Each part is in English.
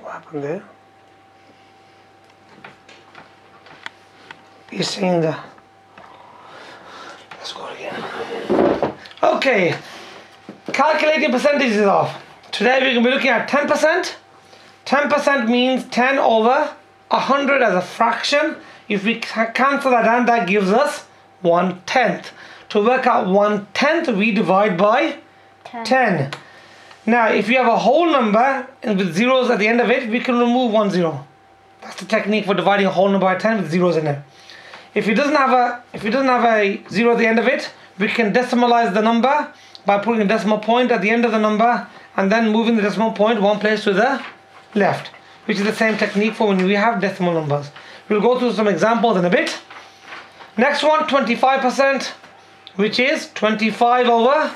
What happened there? He's saying that. Let's go again. Okay. Calculating percentages off. Today we're going to be looking at 10%. 10% means 10 over 100 as a fraction. If we cancel that down, that gives us 1/10. To work out 1/10, we divide by 10. Now, if you have a whole number and with zeros at the end of it, we can remove 1 0. That's the technique for dividing a whole number by 10 with zeros in it. If it doesn't have a zero at the end of it, we can decimalize the number by putting a decimal point at the end of the number and then moving the decimal point one place to the left, which is the same technique for when we have decimal numbers. We'll go through some examples in a bit. Next one, 25%, which is 25 over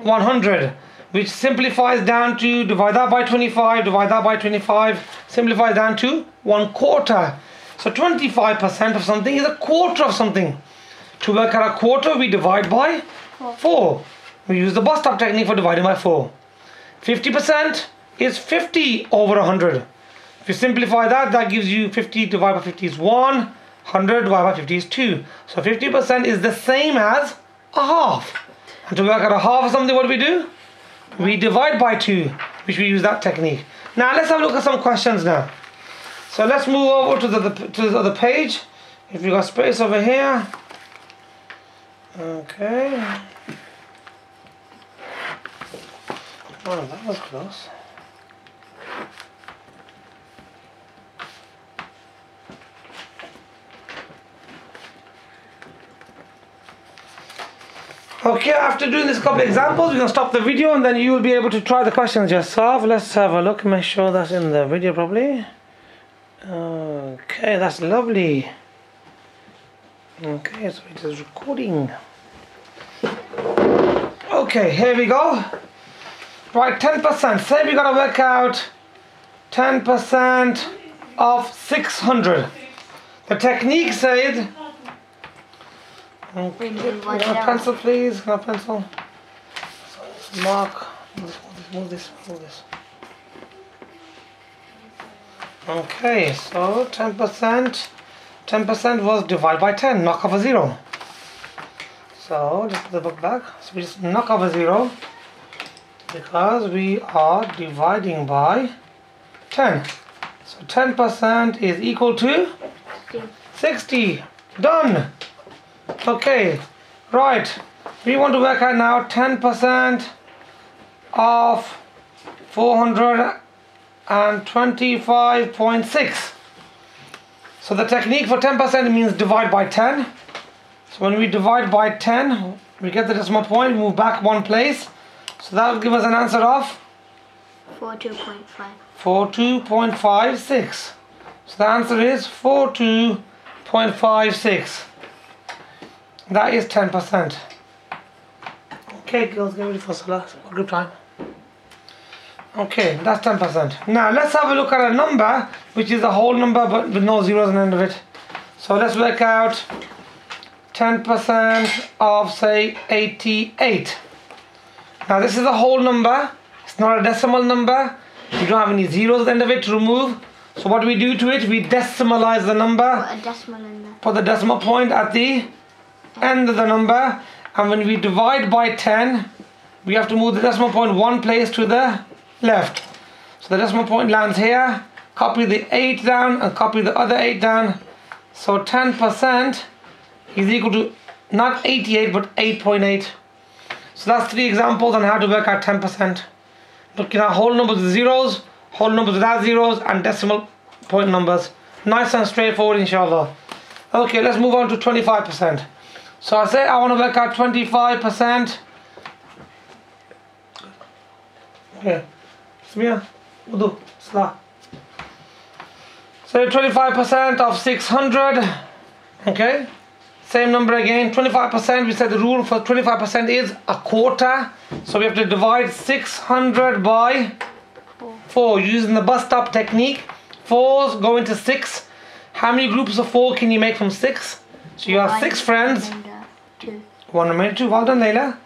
100, which simplifies down to divide that by 25, divide that by 25, simplifies down to 1/4. So 25% of something is a quarter of something. To work out a quarter, we divide by 4. We use the bus stop technique for dividing by 4. 50% is 50 over 100. If you simplify that, that gives you 50 divided by 50 is 1, 100 divided by 50 is 2. So 50% is the same as a half. And to work out a half of something, what do? We divide by 2, which we use that technique. Now let's have a look at some questions now. So let's move over to the other page. If you got space over here. Okay. Oh, that was close. Okay, after doing this couple of examples, we're going to stop the video and then you will be able to try the questions yourself. Let's have a look, make sure that's in the video properly. Okay, that's lovely. Okay, so it is recording. Okay, here we go. Right, 10%. Say we got to work out 10% of 600. The technique said... Okay. Can I have a pencil, please? Can I have a pencil? So mark. Move this. Okay, so 10%. 10% was divided by 10. Knock off a 0. So just put the book back. So we just knock off a 0 because we are dividing by 10. So 10% is equal to 60. Done. Okay, right. We want to work out now 10% of 425.6. So the technique for 10% means divide by 10. So when we divide by 10, we get the decimal point, move back one place. So that will give us an answer of 42.5. 42.56. So the answer is 42.56. That is 10%. Okay, girls, get ready for Salah. Group time. Okay, that's 10%. Now let's have a look at a number which is a whole number but with no zeros on the end of it. So let's work out 10% of, say, 88. Now this is a whole number. It's not a decimal number. You don't have any zeros at the end of it to remove. So what do we do to it? We decimalize the number. Put a decimal in there. Put the decimal point at the end of the number. And when we divide by 10, we have to move the decimal point one place to the left. So the decimal point lands here. Copy the 8 down and copy the other 8 down. So 10% is equal to not 88 but 8.8. So that's 3 examples on how to work out 10%. Looking at whole numbers with zeros, whole numbers without zeros, and decimal point numbers. Nice and straightforward, inshallah. Okay, let's move on to 25%. So I say I want to work out 25%. Okay. Samia, Udu, Salah. So 25% of 600. Okay. Same number again. 25%. We said the rule for 25% is a quarter. So we have to divide 600 by 4 using the bus stop technique. 4s go into 6. How many groups of 4 can you make from 6? So you have 6 friends. 1 remainder 2. Well done, Layla.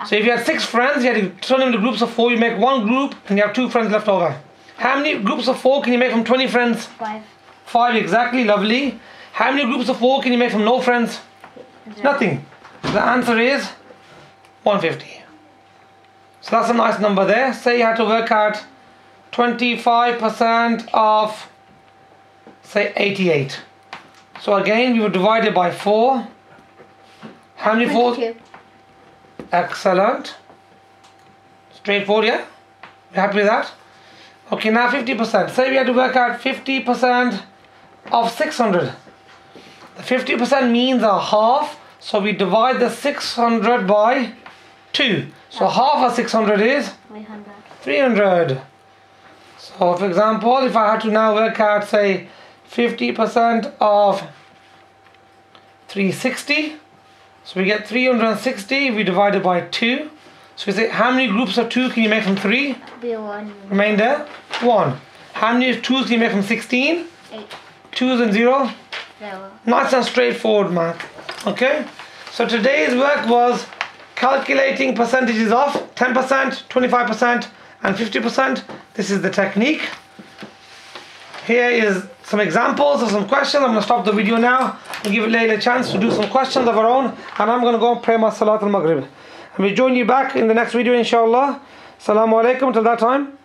So if you had 6 friends, you had to turn them into groups of 4. You make 1 group and you have 2 friends left over. How many groups of 4 can you make from 20 friends? 5. 5 exactly, lovely. How many groups of 4 can you make from no friends? 0. Nothing. The answer is 150. So that's a nice number there. Say you had to work out 25% of, say, 88. So again, we would divide it by 4. How many 4s? 22. Excellent. Straightforward, yeah? You happy with that? Okay, now 50%. Say we had to work out 50% of 600. The 50% means a half. So we divide the 600 by 2. So half of 600 is 300. 300. So for example, if I had to now work out, say, 50% of 360, so we get 360, we divide it by 2. So we say, how many groups of 2 can you make from 3? Be 1. Remainder, 1. How many 2s can you make from 16? 8. 2s and 0? 0. Nice and straightforward math. Okay? So today's work was calculating percentages of 10%, 25% and 50%. This is the technique. Here is some examples of some questions. I'm going to stop the video now and give Layla a chance to do some questions of her own, and I'm going to go and pray my Salat al-Maghrib. And we'll join you back in the next video, inshallah. Assalamu alaikum till that time.